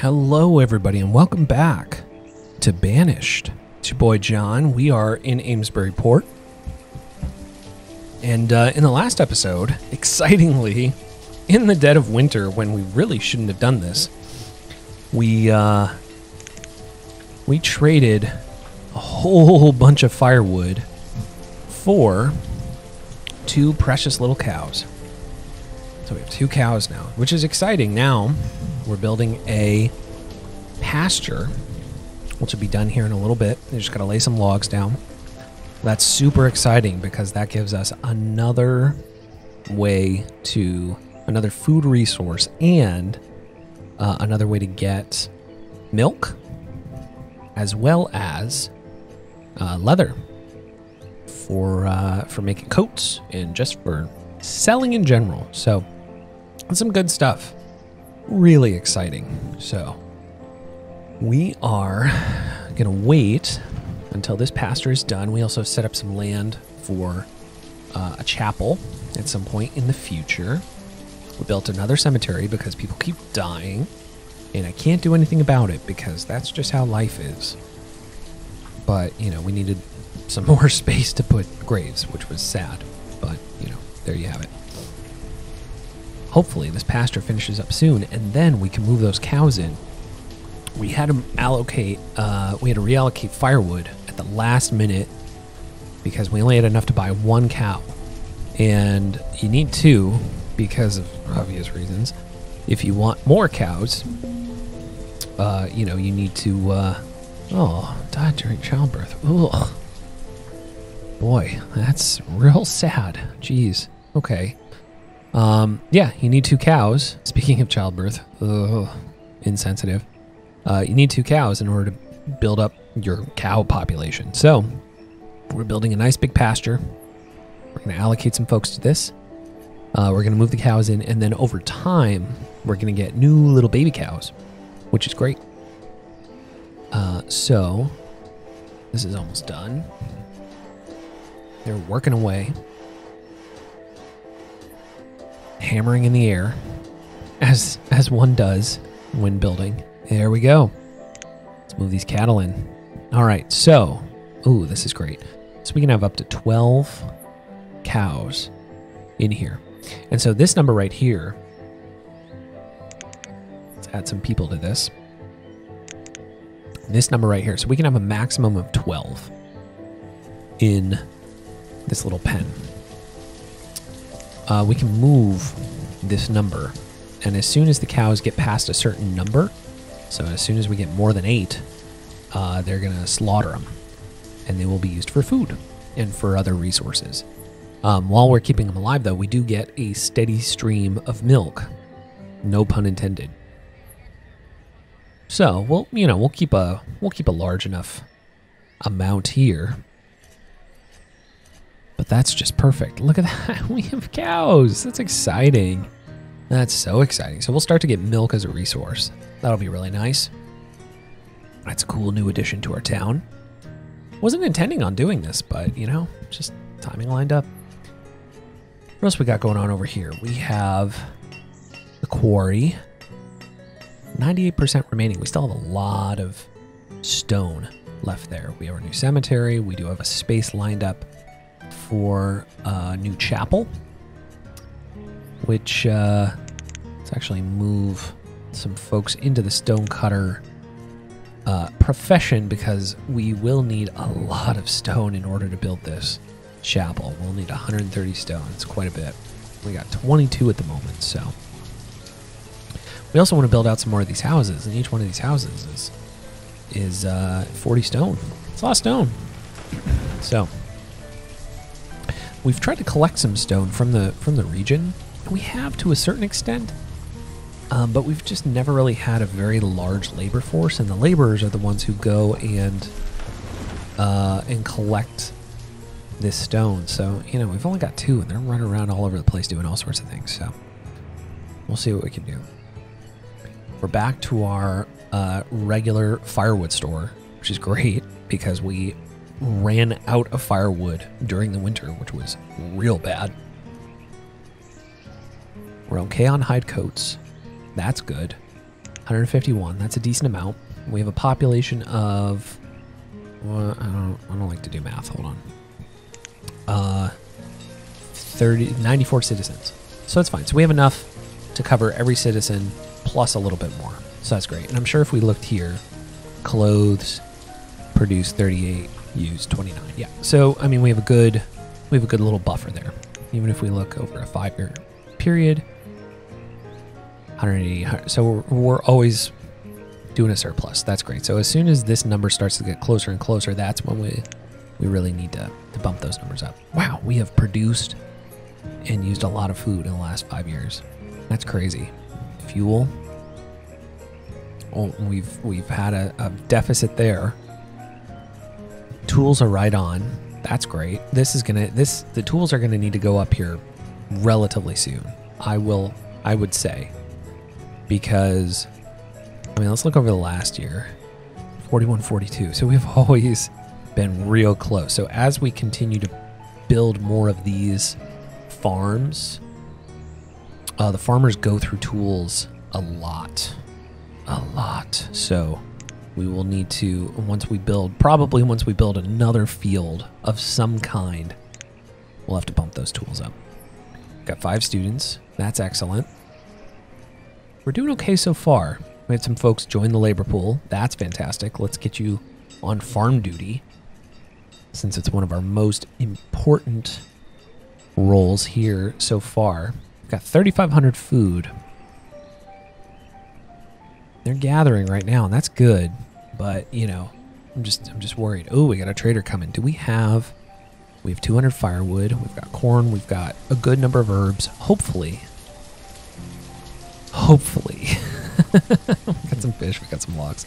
Hello, everybody, and welcome back to Banished. It's your boy John. We are in Amesbury Port. And in the last episode, excitingly, in the dead of winter, when we really shouldn't have done this, we traded a whole bunch of firewood for 2 precious little cows. So we have 2 cows now, which is exciting. Now we're building a pasture, which will be done here in a little bit. You just got to lay some logs down. That's super exciting because that gives us another way to, another food resource and another way to get milk as well as leather for making coats and just for selling in general. So that's some good stuff. Really exciting. So we are gonna wait until this pasture is done. We also set up some land for a chapel at some point in the future. We built another cemetery because people keep dying, and I can't do anything about it because that's just how life is. But, you know, we needed some more space to put graves, which was sad. But, you know, there you have it. Hopefully this pasture finishes up soon, and then we can move those cows in. We had to reallocate firewood at the last minute because we only had enough to buy 1 cow. And you need 2 because of obvious reasons. If you want more cows, you know, you need to, died during childbirth. Ugh. Boy, that's real sad. Jeez. Okay. Yeah, you need 2 cows. Speaking of childbirth, insensitive. You need 2 cows in order to build up your cow population. So we're building a nice big pasture. We're going to allocate some folks to this. We're going to move the cows in, and then over time, we're going to get new little baby cows, which is great. So this is almost done. They're working away, hammering in the air, as one does when building. There we go. Let's move these cattle in. All right, so, ooh, this is great. So we can have up to 12 cows in here. And so this number right here, let's add some people to this. This number right here, so we can have a maximum of 12 in this little pen. We can move this number, and as soon as the cows get past a certain number, so as soon as we get more than 8, they're going to slaughter them, and they will be used for food and for other resources. While we're keeping them alive, though, we do get a steady stream of milk. No pun intended. So we'll keep a large enough amount here. But that's just perfect. Look at that. We have cows. That's exciting. That's so exciting. So we'll start to get milk as a resource. That'll be really nice. That's a cool new addition to our town. Wasn't intending on doing this, but, you know, just timing lined up. What else we got going on over here? We have the quarry. 98% remaining. We still have a lot of stone left there. We have our new cemetery. We do have a space lined up for a new chapel, which let's actually move some folks into the stonecutter profession because we will need a lot of stone in order to build this chapel. We'll need 130 stone. It's quite a bit. We got 22 at the moment, so we also want to build out some more of these houses, and each one of these houses is 40 stone. It's a lot of stone. So we've tried to collect some stone from the region. We have to a certain extent, but we've just never really had a very large labor force, and the laborers are the ones who go and collect this stone. So, you know, we've only got 2, and they're running around all over the place doing all sorts of things. So we'll see what we can do. We're back to our regular firewood store, which is great because we ran out of firewood during the winter, which was real bad. We're okay on hide coats. That's good. 151. That's a decent amount. We have a population of, well, I don't like to do math. Hold on. 94 citizens. So that's fine. So we have enough to cover every citizen plus a little bit more. So that's great. And I'm sure if we looked here, clothes produce 38, use 29. Yeah. So I mean, we have a good little buffer there. Even if we look over a 5-year period, 180. So we're always doing a surplus. That's great. So as soon as this number starts to get closer and closer, that's when we really need to bump those numbers up. Wow, we have produced and used a lot of food in the last 5 years. That's crazy. Fuel. Oh, we've had a deficit there. Tools are right on. That's great. The tools are gonna need to go up here relatively soon. I would say, because I mean, let's look over the last year. 41, 42. So we've always been real close. So as we continue to build more of these farms, the farmers go through tools a lot. So we will need to, probably once we build another field of some kind, we'll have to bump those tools up. Got 5 students. That's excellent. We're doing okay so far. We had some folks join the labor pool. That's fantastic. Let's get you on farm duty, since it's one of our most important roles here so far. We've got 3,500 food. They're gathering right now, and that's good. But, you know, I'm just worried. Oh, we got a trader coming. We have 200 firewood. We've got corn. We've got a good number of herbs. Hopefully. We got some fish. We got some logs.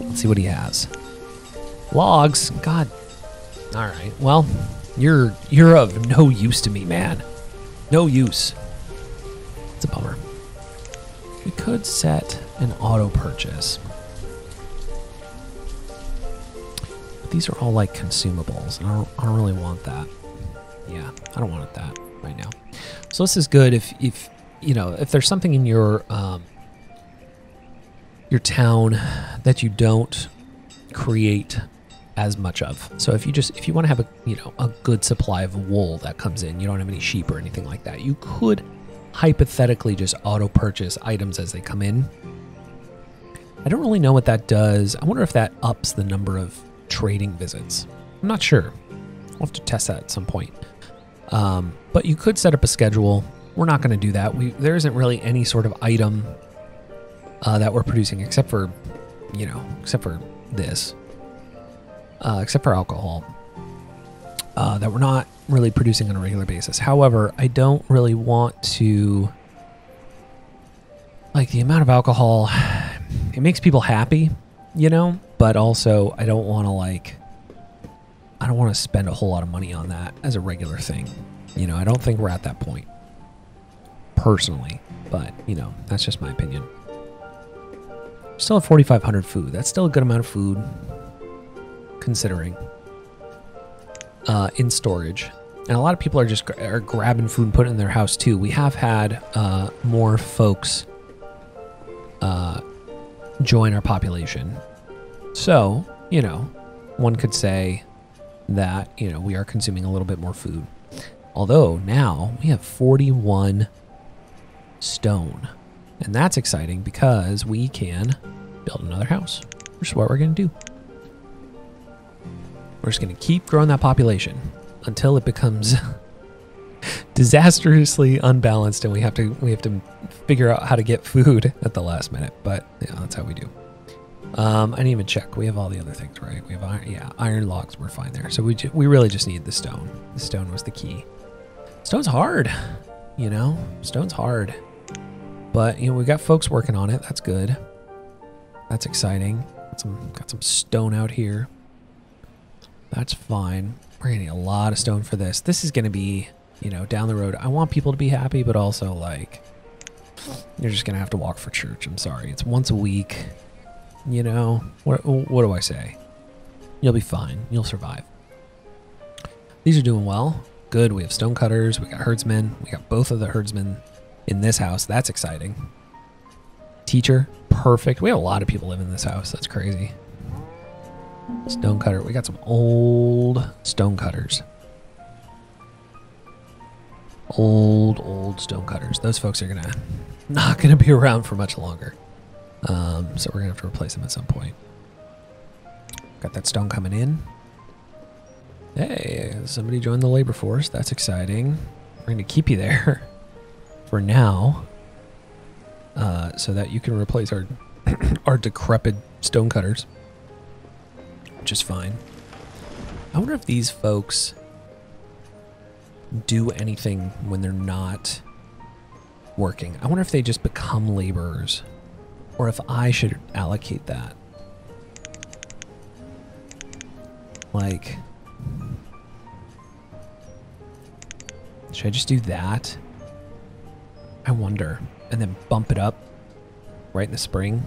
Let's see what he has. Logs. God. All right. Well, you're of no use to me, man. No use. It's a bummer. We could set an auto purchase. But these are all like consumables, and I don't really want that. Yeah, I don't want that right now. So this is good if you know, if there's something in your town that you don't create as much of. So if you want to have a good supply of wool that comes in, you don't have any sheep or anything like that, you could hypothetically just auto purchase items as they come in. I don't really know what that does. I wonder if that ups the number of trading visits. I'm not sure. We'll have to test that at some point. But you could set up a schedule. We're not going to do that. There isn't really any sort of item that we're producing except for this, except for alcohol, that we're not really producing on a regular basis. However, I don't really want to, like, the amount of alcohol, it makes people happy, but also I don't want to spend a whole lot of money on that as a regular thing. I don't think we're at that point personally, but that's just my opinion. Still have 4,500 food. That's still a good amount of food considering in storage. And a lot of people are grabbing food and putting it in their house too. We have had more folks join our population. So, one could say that, we are consuming a little bit more food. Although now we have 41 stone. And that's exciting because we can build another house, which is what we're going to do. We're just going to keep growing that population until it becomes disastrously unbalanced, and we have to figure out how to get food at the last minute. But that's how we do. I didn't even check. We have all the other things, right? We have iron logs. We're fine there. So we really just need the stone. The stone was the key. Stone's hard, Stone's hard. But we got folks working on it. That's good. That's exciting. Got some stone out here. That's fine. We're gonna need a lot of stone for this. This is gonna be, down the road. I want people to be happy, but also like, you're just gonna have to walk for church. I'm sorry. It's once a week. What do I say? You'll be fine. You'll survive. These are doing well. Good. We have stone cutters. We got herdsmen. We got both of the herdsmen in this house. That's exciting. Teacher, perfect. We have a lot of people living in this house. That's crazy. Stonecutter. We got some old stonecutters. Old stonecutters. Those folks are not gonna be around for much longer. So we're gonna have to replace them at some point. Got that stone coming in. Hey, somebody joined the labor force. That's exciting. We're gonna keep you there for now, so that you can replace our our decrepit stonecutters, which is fine. I wonder if these folks do anything when they're not working. I wonder if they just become laborers, or if I should allocate that. Like, should I just do that? I wonder. And then bump it up right in the spring.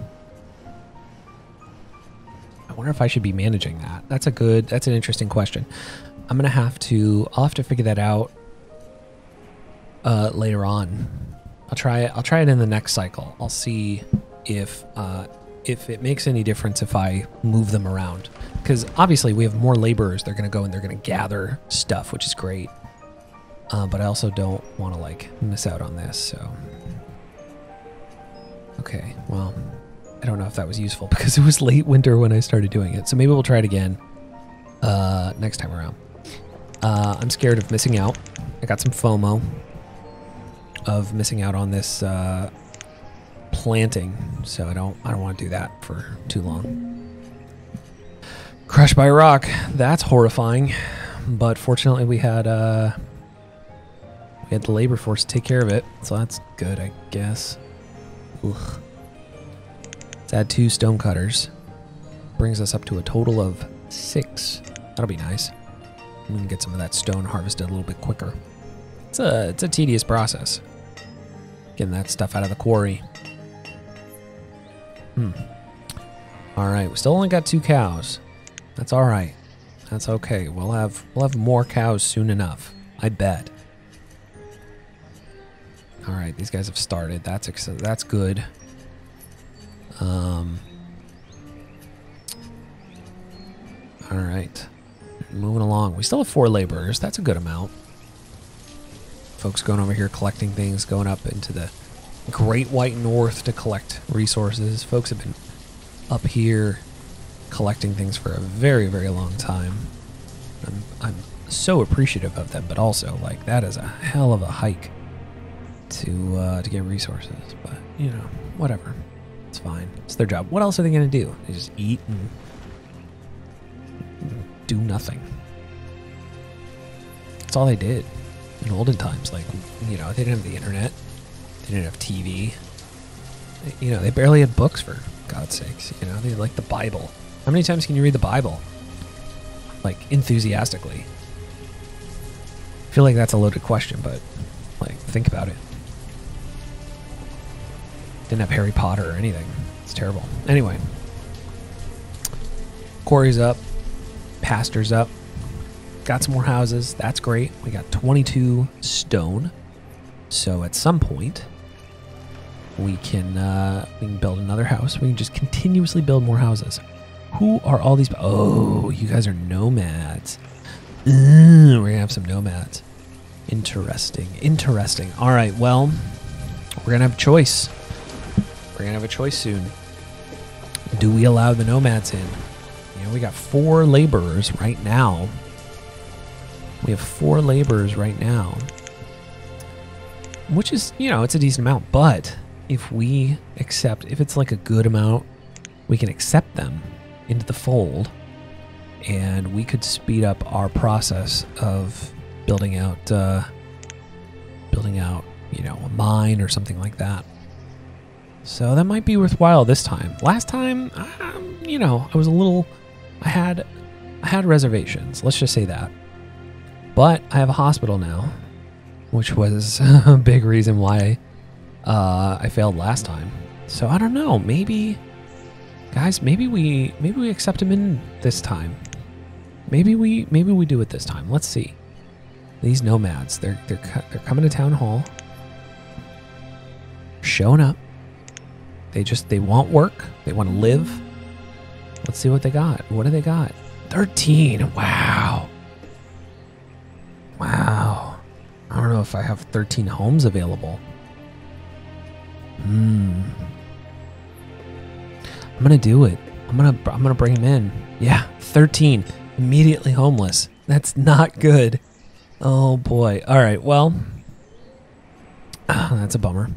I wonder if I should be managing that. That's an interesting question. I'll have to figure that out later on. I'll try it in the next cycle. I'll see if it makes any difference if I move them around. Because obviously we have more laborers. They're going to go and they're going to gather stuff, which is great. But I also don't want to like miss out on this, so. Okay, well, I don't know if that was useful because it was late winter when I started doing it. So maybe we'll try it again next time around. I'm scared of missing out. I got some FOMO of missing out on this planting, so I don't want to do that for too long. Crushed by a rock. That's horrifying, but fortunately we had the labor force to take care of it, so that's good, I guess. Ugh. Let's add 2 stonecutters. Brings us up to a total of 6. That'll be nice. We can get some of that stone harvested a little bit quicker. It's a tedious process, getting that stuff out of the quarry. All right, we still only got 2 cows. That's all right. That's okay. We'll have more cows soon enough, I bet. All right, these guys have started. That's good. All right, moving along. We still have 4 laborers. That's a good amount. Folks going over here collecting things, going up into the Great White North to collect resources. Folks have been up here collecting things for a very, very long time. I'm so appreciative of them, but also like that is a hell of a hike to get resources. But you know, whatever, it's fine. It's their job. What else are they gonna do? They just eat and do nothing. That's all they did in olden times. Like, you know, they didn't have the internet. They didn't have TV. You know, they barely had books, for God's sakes. You know, they had like the Bible. How many times can you read the Bible? Like, enthusiastically. I feel like that's a loaded question, but like, think about it. Didn't have Harry Potter or anything. It's terrible. Anyway. Quarry's up. Pasture's up. Got some more houses. That's great. We got 22 stone. So at some point, we can build another house. We can just continuously build more houses. Who are all these? Oh, you guys are nomads. We're gonna have some nomads. Interesting. Interesting. All right. Well, we're gonna have a choice. We're gonna have a choice soon. Do we allow the nomads in? You know, we got 4 laborers right now. We have 4 laborers right now, which is, you know, it's a decent amount. But if we accept, if it's like a good amount, we can accept them into the fold, and we could speed up our process of building out, you know, a mine or something like that. So that might be worthwhile this time. Last time, you know, I had reservations. Let's just say that. But I have a hospital now, which was a big reason why I failed last time. So I don't know. Maybe, guys, maybe we accept him in this time. Maybe we do it this time. Let's see. These nomads, they're coming to town hall, showing up. They want work. They want to live. Let's see what they got. What do they got? 13. Wow. Wow. I don't know if I have 13 homes available. I'm gonna do it. I'm gonna bring him in. Yeah, 13. Immediately homeless. That's not good. Oh boy. All right. Well, that's a bummer.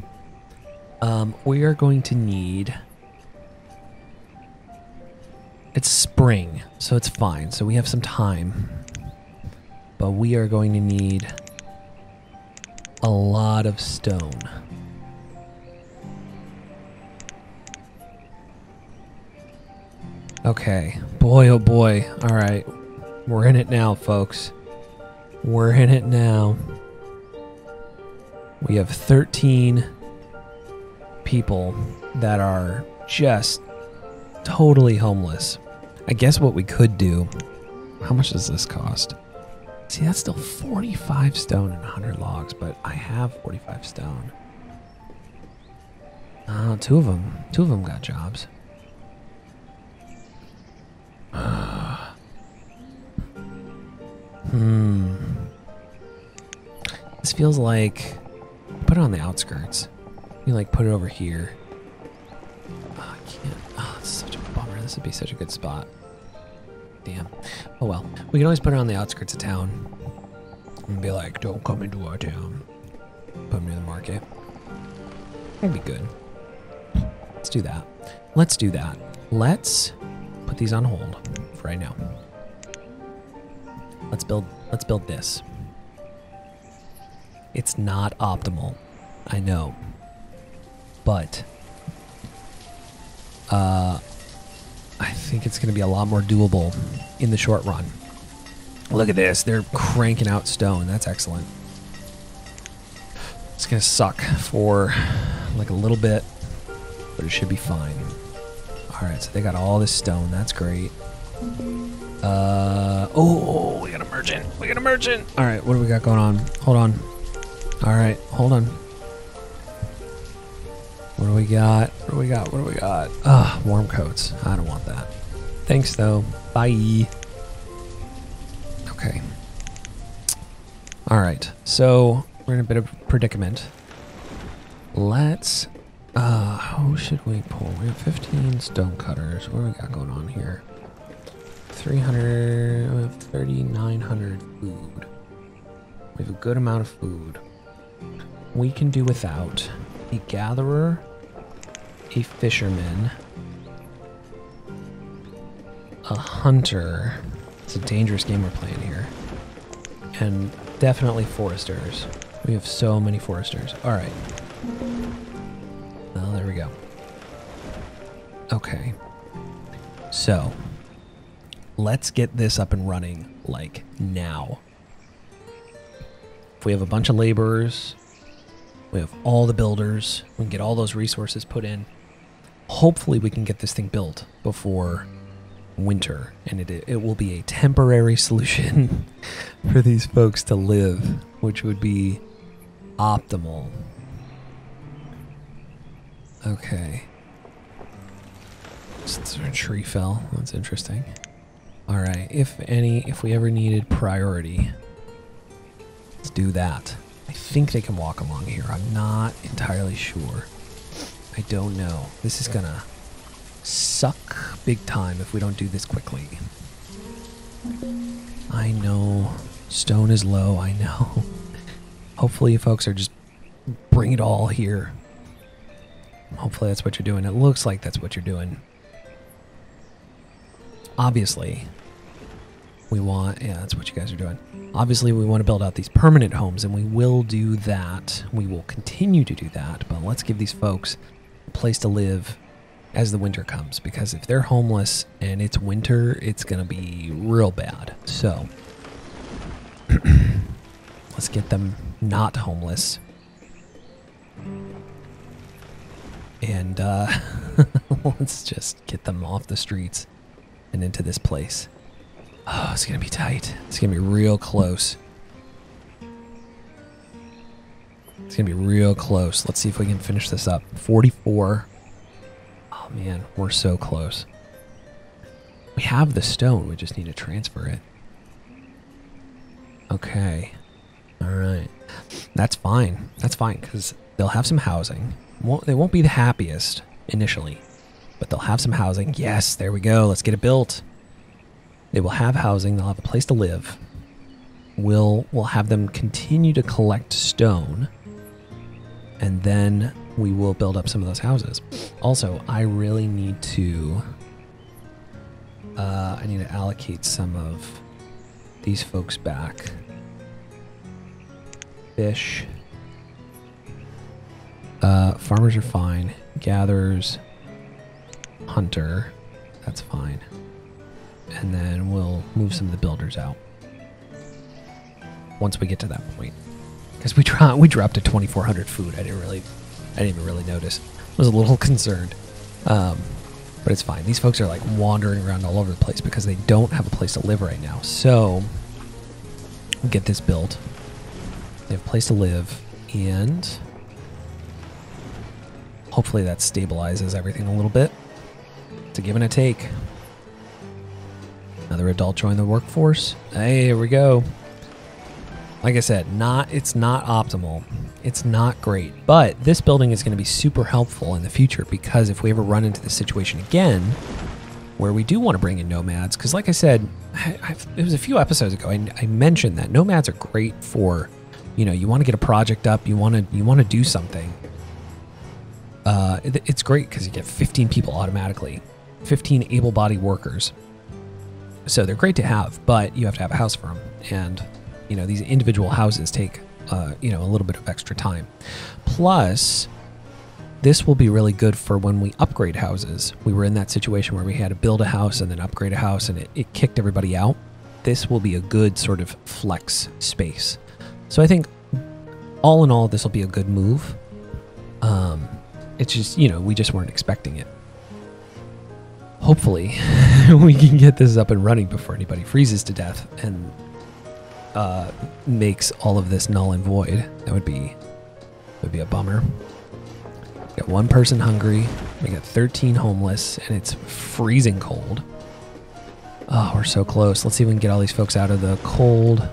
We are going to need. It's spring, so it's fine. So we have some time. But we are going to need a lot of stone. Okay. Boy, oh boy. All right. We're in it now, folks. We're in it now. We have 13 people that are just totally homeless. I guess what we could do... How much does this cost? See, that's still 45 stone and 100 logs, but I have 45 stone. Two of them got jobs. This feels like... Put it on the outskirts. You like put it over here. Oh, I can't. Oh, it's such a bummer. This would be such a good spot. Damn. Oh well. We can always put it on the outskirts of town. And be like, don't come into our town. Put them near the market. That'd be good. Let's do that. Let's do that. Let's put these on hold for right now. Let's build this. It's not optimal. I know. But I think it's going to be a lot more doable in the short run. Look at this. They're cranking out stone. That's excellent. It's going to suck for like a little bit, but it should be fine. All right, so they got all this stone. That's great. Oh, we got a merchant. We got a merchant. All right, what do we got going on? Hold on. All right, hold on. What do we got? What do we got? What do we got? Ah, warm coats. I don't want that. Thanks, though. Bye. Okay. All right, so we're in a bit of a predicament. Let's... who should we pull? We have 15 stone cutters. What do we got going on here? 300... We have 3,900 food. We have a good amount of food. We can do without a gatherer, a fisherman, a hunter. It's a dangerous game we're playing here. And definitely foresters. We have so many foresters. All right. Well, there we go. Okay. So, let's get this up and running, like, now. If we have a bunch of laborers, we have all the builders, we can get all those resources put in. Hopefully we can get this thing built before winter, and it will be a temporary solution for these folks to live, which would be optimal. Okay. So a tree fell. That's interesting. All right. If we ever needed priority, let's do that. I think they can walk along here. I'm not entirely sure. I don't know. This is gonna suck big time if we don't do this quickly. I know. Stone is low. I know. Hopefully you folks are just bring it all here. Hopefully that's what you're doing. It looks like that's what you're doing. Obviously, we want... Yeah, that's what you guys are doing. Obviously, we want to build out these permanent homes, and we will do that. We will continue to do that, but let's give these folks a place to live as the winter comes, because if they're homeless and it's winter, it's going to be real bad. So, let's get them not homeless. And let's just get them off the streets and into this place. Oh, it's going to be tight. It's going to be real close. It's going to be real close. Let's see if we can finish this up. 44. Oh man, we're so close. We have the stone, we just need to transfer it. Okay. All right. That's fine. That's fine, because they'll have some housing. They won't be the happiest initially, but they'll have some housing. Yes, there we go. Let's get it built. They will have housing. They'll have a place to live. We'll have them continue to collect stone, and then we will build up some of those houses. Also, I really need to I need to allocate some of these folks back. Fish. Farmers are fine. Gatherers. Hunter. That's fine. And then we'll move some of the builders out once we get to that point. Because we dropped to 2,400 food. I didn't even really notice. I was a little concerned. But it's fine. These folks are like wandering around all over the place because they don't have a place to live right now. So we'll get this built. They have a place to live, and hopefully that stabilizes everything a little bit. It's a give and a take. Another adult joined the workforce. Hey, here we go. Like I said, it's not optimal. It's not great, but this building is going to be super helpful in the future, because if we ever run into this situation again where we do want to bring in nomads, because like I said, it was a few episodes ago, I mentioned that nomads are great for, you want to get a project up, you want to do something. It's great because you get 15 people automatically, 15 able-bodied workers. So they're great to have, but you have to have a house for them, and these individual houses take a little bit of extra time. Plus, this will be really good for when we upgrade houses. We were in that situation where we had to build a house and then upgrade a house, and it kicked everybody out. This will be a good sort of flex space. So I think all in all, this will be a good move. It's just, we just weren't expecting it. Hopefully, we can get this up and running before anybody freezes to death and makes all of this null and void. That would be a bummer. We got one person hungry. We got 13 homeless, and it's freezing cold. Oh, we're so close. Let's see if we can get all these folks out of the cold.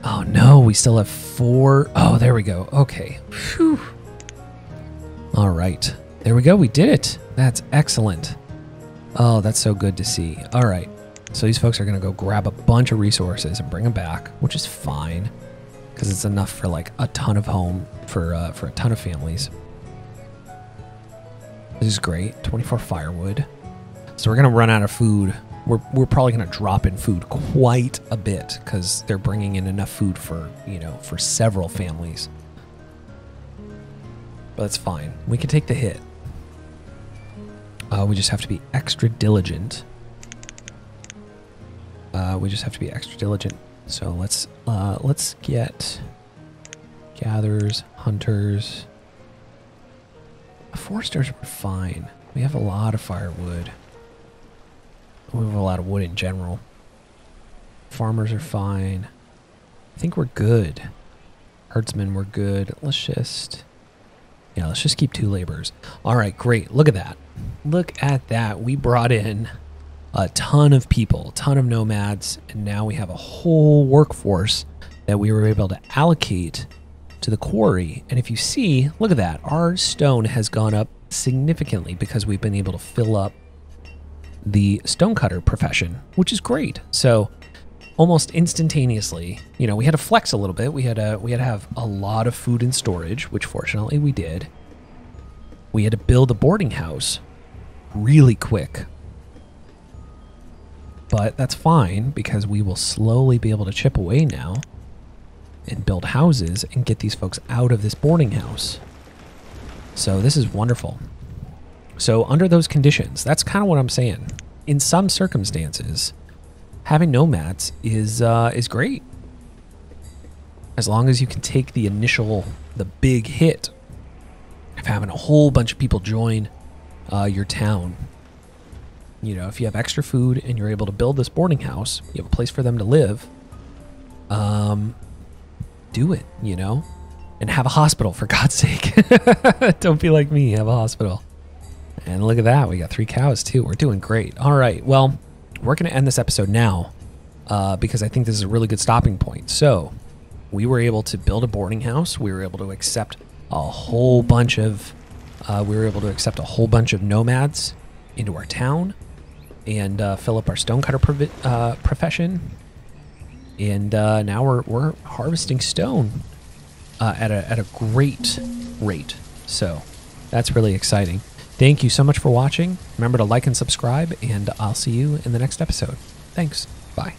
Oh no, we still have 4. Oh, there we go. Okay. Whew. All right. There we go. We did it. That's excellent. Oh, that's so good to see. All right. So these folks are going to go grab a bunch of resources and bring them back, which is fine because it's enough for like a ton of home for a ton of families. This is great. 24 firewood. So we're going to run out of food. We're probably going to drop in food quite a bit because they're bringing in enough food for, for several families. But that's fine. We can take the hit. We just have to be extra diligent. So let's get gatherers, hunters. Foresters are fine. We have a lot of firewood. We have a lot of wood in general. Farmers are fine. I think we're good. Herdsmen, we're good. Let's just keep 2 laborers. All right, great. Look at that. Look at that. We brought in a ton of people, a ton of nomads, and now we have a whole workforce that we were able to allocate to the quarry. And if you see, look at that. Our stone has gone up significantly because we've been able to fill up the stonecutter profession, which is great. So almost instantaneously, we had to flex a little bit. We had to have a lot of food in storage, which fortunately we did. We had to build a boarding house really quick. But that's fine because we will slowly be able to chip away now and build houses and get these folks out of this boarding house. So this is wonderful. So under those conditions, that's kind of what I'm saying. In some circumstances, having nomads is great. As long as you can take the big hit of having a whole bunch of people join your town. If you have extra food and you're able to build this boarding house, you have a place for them to live, do it, and have a hospital, for God's sake. Don't be like me, have a hospital. And look at that. We got 3 cows too. We're doing great. All right. Well, we're going to end this episode now because I think this is a really good stopping point. So we were able to build a boarding house. We were able to accept a whole bunch of nomads into our town and fill up our stonecutter profession. And now we're harvesting stone at a great rate. So that's really exciting. Thank you so much for watching. Remember to like and subscribe, and I'll see you in the next episode. Thanks. Bye.